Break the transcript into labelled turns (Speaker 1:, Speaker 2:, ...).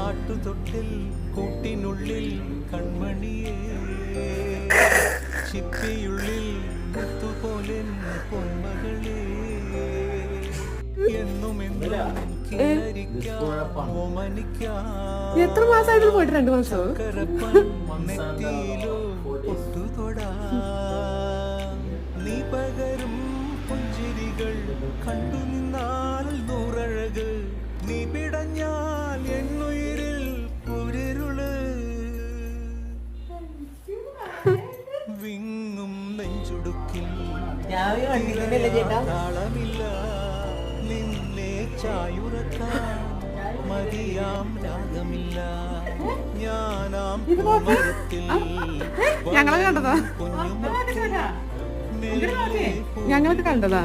Speaker 1: ആട്ടുതൊട്ടിൽ കൂട്ടിനുള്ളിൽ കൺമണിയേ ചിപ്പിയുള്ളിൽ മുത്തുപോലെ പൊന്മകളേ
Speaker 2: എത്ര മാസമായിട്ട് പോയിട്ട് 2 മാസം
Speaker 1: നീ പകരും പുഞ്ചിരികൾ കണ്ടു നിന്നാൽ നൂറഴക് നീ പിടഞ്ഞാൽ എന്നുയിരിൽ പുരിരുള് വിങ്ങും നെഞ്ചുടുക്കിൽ താളമില്ല നിന്നെ ചായുറക്കാൻ മതിയാം രാഗമില്ല ഞാനാം
Speaker 2: ഞങ്ങളൊക്കെ കണ്ടതാ ഞങ്ങളൊക്കെ കണ്ടതാ